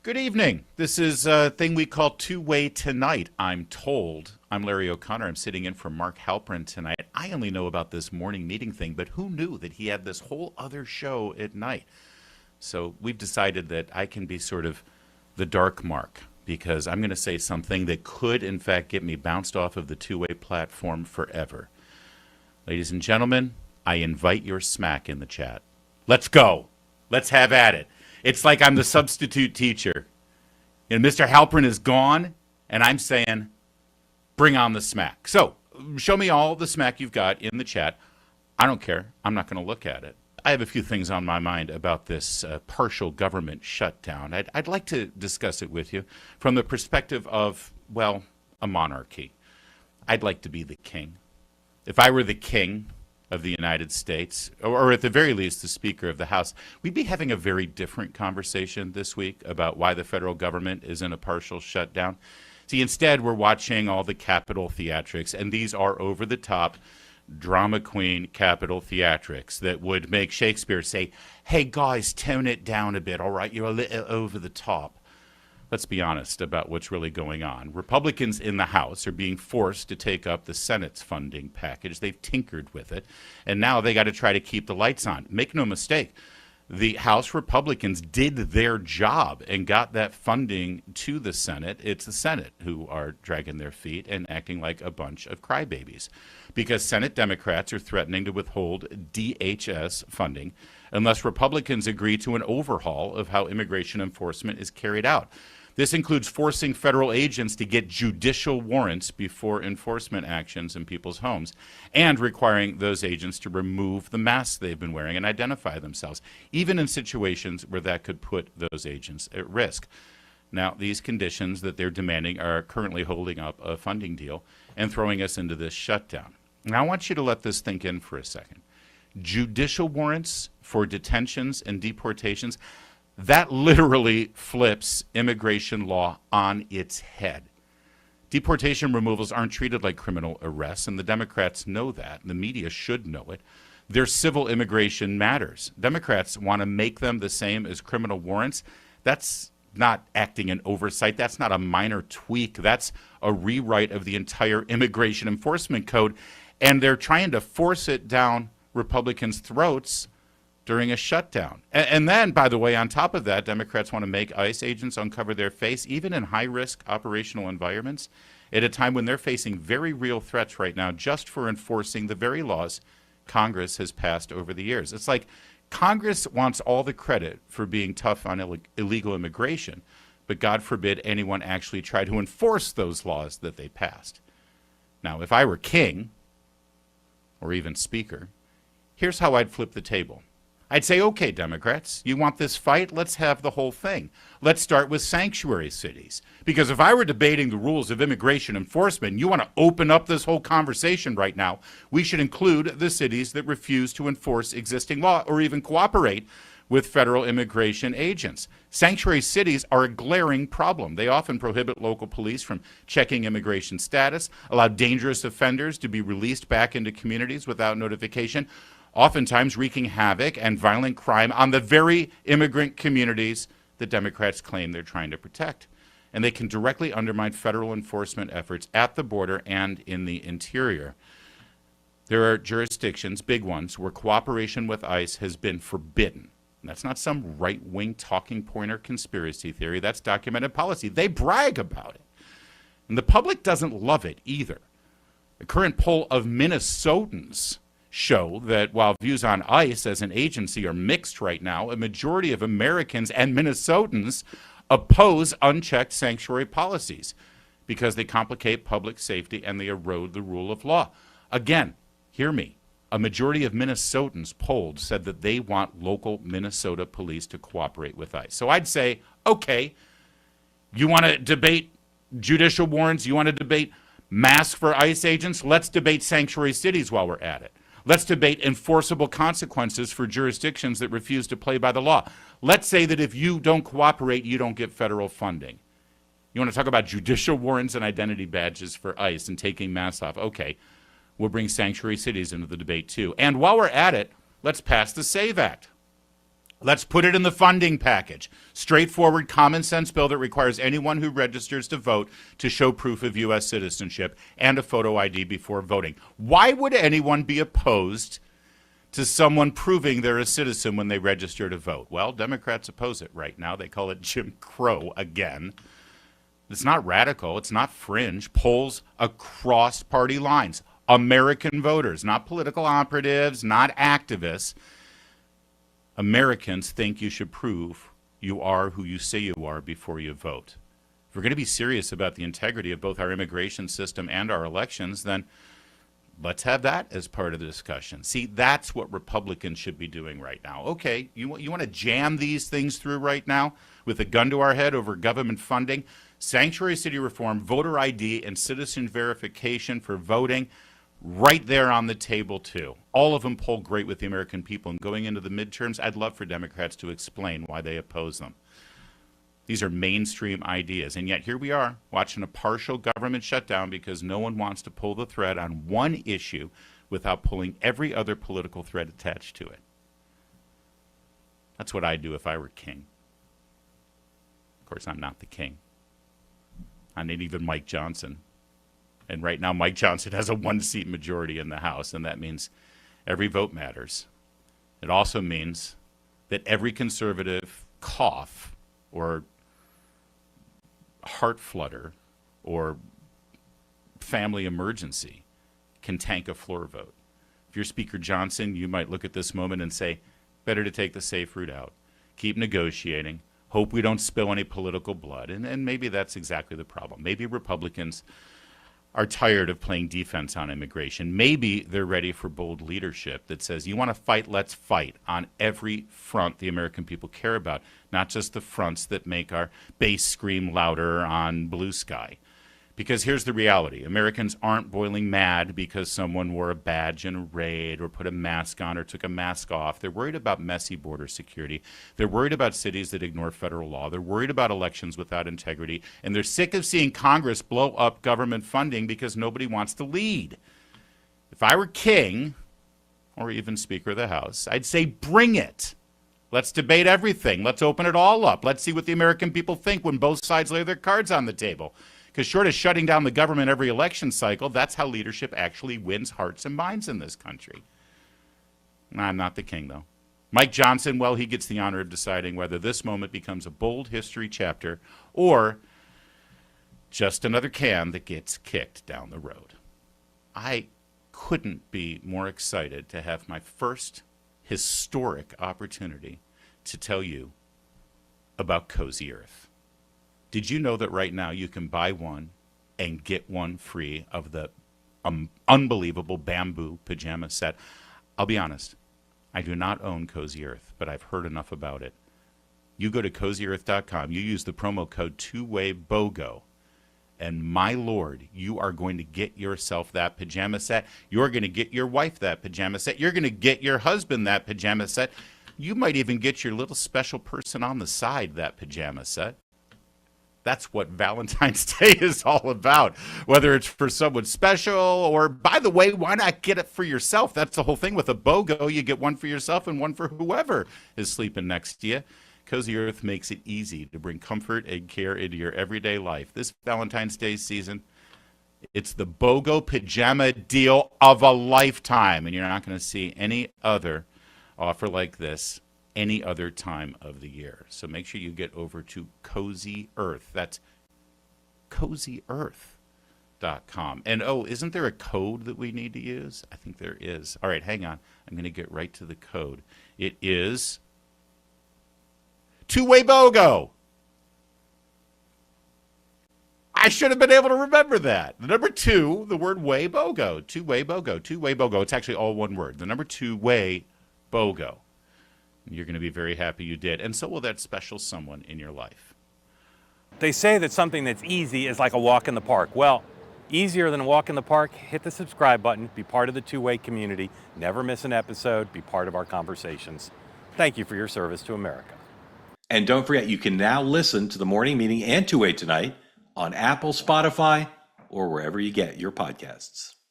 Good evening. This is a thing we call Two-Way Tonight, I'm told. I'm Larry O'Connor. I'm sitting in for Mark Halprin tonight. I only know about this morning meeting thing, but who knew that he had this whole other show at night? So we've decided that I can be sort of the dark Mark because I'm going to say something that could, in fact, get me bounced off of the two-way platform forever. Ladies and gentlemen, I invite your smack in the chat. Let's go. Let's have at it. It's like I'm the substitute teacher. And Mr. Halprin is gone, and I'm saying, bring on the smack. So, show me all the smack you've got in the chat. I don't care. I'm not going to look at it. I have a few things on my mind about this partial government shutdown. I'd like to discuss it with you from the perspective of, well, a monarchy. I'd like to be the king. If I were the king of the United States, or at the very least the Speaker of the House, we'd be having a very different conversation this week about why the federal government is in a partial shutdown. See, instead, we're watching all the Capitol theatrics, and these are over-the-top drama queen Capitol theatrics that would make Shakespeare say, hey, guys, tone it down a bit, all right? You're a little over the top. Let's be honest about what's really going on. Republicans in the House are being forced to take up the Senate's funding package. They've tinkered with it, and now they got to try to keep the lights on. Make no mistake, the House Republicans did their job and got that funding to the Senate. It's the Senate who are dragging their feet and acting like a bunch of crybabies because Senate Democrats are threatening to withhold DHS funding unless Republicans agree to an overhaul of how immigration enforcement is carried out. This includes forcing federal agents to get judicial warrants before enforcement actions in people's homes and requiring those agents to remove the masks they've been wearing and identify themselves, even in situations where that could put those agents at risk. Now, these conditions that they're demanding are currently holding up a funding deal and throwing us into this shutdown. Now, I want you to let this sink in for a second. Judicial warrants for detentions and deportations, that literally flips immigration law on its head. Deportation removals aren't treated like criminal arrests, and the Democrats know that. The media should know it. Their civil immigration matters. Democrats want to make them the same as criminal warrants. That's not acting in oversight. That's not a minor tweak. That's a rewrite of the entire immigration enforcement code, and they're trying to force it down Republicans' throats during a shutdown. And then, by the way, on top of that, Democrats want to make ICE agents uncover their face, even in high-risk operational environments, at a time when they're facing very real threats right now just for enforcing the very laws Congress has passed over the years. It's like Congress wants all the credit for being tough on illegal immigration, but God forbid anyone actually try to enforce those laws that they passed. Now, if I were king, or even speaker, here's how I'd flip the table. I'd say, okay, Democrats, you want this fight? Let's have the whole thing. Let's start with sanctuary cities. Because if I were debating the rules of immigration enforcement, and you want to open up this whole conversation right now, we should include the cities that refuse to enforce existing law or even cooperate with federal immigration agents. Sanctuary cities are a glaring problem. They often prohibit local police from checking immigration status, allow dangerous offenders to be released back into communities without notification, oftentimes wreaking havoc and violent crime on the very immigrant communities that Democrats claim they're trying to protect. And they can directly undermine federal enforcement efforts at the border and in the interior. There are jurisdictions, big ones, where cooperation with ICE has been forbidden. And that's not some right-wing talking point or conspiracy theory. That's documented policy. They brag about it. And the public doesn't love it either. The current poll of Minnesotans show that while views on ICE as an agency are mixed right now, a majority of Americans and Minnesotans oppose unchecked sanctuary policies because they complicate public safety and they erode the rule of law. Again, hear me. A majority of Minnesotans polled said that they want local Minnesota police to cooperate with ICE. So I'd say, okay, you want to debate judicial warrants? You want to debate masks for ICE agents? Let's debate sanctuary cities while we're at it. Let's debate enforceable consequences for jurisdictions that refuse to play by the law. Let's say that if you don't cooperate, you don't get federal funding. You want to talk about judicial warrants and identity badges for ICE and taking masks off? Okay, we'll bring sanctuary cities into the debate too. And while we're at it, let's pass the SAVE Act. Let's put it in the funding package. Straightforward, common sense bill that requires anyone who registers to vote to show proof of U.S. citizenship and a photo ID before voting. Why would anyone be opposed to someone proving they're a citizen when they register to vote? Well, Democrats oppose it right now. They call it Jim Crow again. It's not radical. It's not fringe. Polls across party lines. American voters, not political operatives, not activists. Americans think you should prove you are who you say you are before you vote. If we're going to be serious about the integrity of both our immigration system and our elections, then let's have that as part of the discussion. See, that's what Republicans should be doing right now. Okay, you want to jam these things through right now with a gun to our head over government funding, sanctuary city reform, voter ID, and citizen verification for voting, right there on the table, too. All of them poll great with the American people. And going into the midterms, I'd love for Democrats to explain why they oppose them. These are mainstream ideas. And yet here we are watching a partial government shutdown because no one wants to pull the thread on one issue without pulling every other political thread attached to it. That's what I'd do if I were king. Of course, I'm not the king. I'm not even Mike Johnson. And right now, Mike Johnson has a one-seat majority in the House, and that means every vote matters. It also means that every conservative cough or heart flutter or family emergency can tank a floor vote. If you're Speaker Johnson, you might look at this moment and say, better to take the safe route out. Keep negotiating. Hope we don't spill any political blood. And maybe that's exactly the problem. Maybe Republicans are tired of playing defense on immigration. Maybe they're ready for bold leadership that says, you want to fight, let's fight on every front the American people care about, not just the fronts that make our bass scream louder on blue sky. Because here's the reality. Americans aren't boiling mad because someone wore a badge in a raid or put a mask on or took a mask off. They're worried about messy border security. They're worried about cities that ignore federal law. They're worried about elections without integrity. And they're sick of seeing Congress blow up government funding because nobody wants to lead. If I were king, or even Speaker of the House, I'd say bring it. Let's debate everything. Let's open it all up. Let's see what the American people think when both sides lay their cards on the table. Because short of shutting down the government every election cycle, that's how leadership actually wins hearts and minds in this country. I'm not the king, though. Mike Johnson, well, he gets the honor of deciding whether this moment becomes a bold history chapter or just another can that gets kicked down the road. I couldn't be more excited to have my first historic opportunity to tell you about Cozy Earth. Did you know that right now you can buy one and get one free of the unbelievable bamboo pajama set? I'll be honest, I do not own Cozy Earth, but I've heard enough about it. You go to CozyEarth.com, you use the promo code TwoWayBOGO, and my Lord, you are going to get yourself that pajama set. You're going to get your wife that pajama set. You're going to get your husband that pajama set. You might even get your little special person on the side that pajama set. That's what Valentine's Day is all about, whether it's for someone special or, by the way, why not get it for yourself? That's the whole thing with a BOGO. You get one for yourself and one for whoever is sleeping next to you. Cozy Earth makes it easy to bring comfort and care into your everyday life. This Valentine's Day season, it's the BOGO pajama deal of a lifetime, and you're not going to see any other offer like this any other time of the year. So make sure you get over to Cozy Earth. That's CozyEarth.com. And isn't there a code that we need to use? I think there is. All right, hang on. I'm going to get right to the code. It is Two-Way BOGO. I should have been able to remember that. The number 2, the word way BOGO. Two-Way BOGO. Two-Way BOGO. It's actually all one word. The number 2-Way BOGO. You're going to be very happy you did. And so will that special someone in your life. They say that something that's easy is like a walk in the park. Well, easier than a walk in the park, hit the subscribe button, be part of the Two-Way community, never miss an episode, be part of our conversations. Thank you for your service to America. And don't forget, you can now listen to the morning meeting and Two-Way Tonight on Apple, Spotify, or wherever you get your podcasts.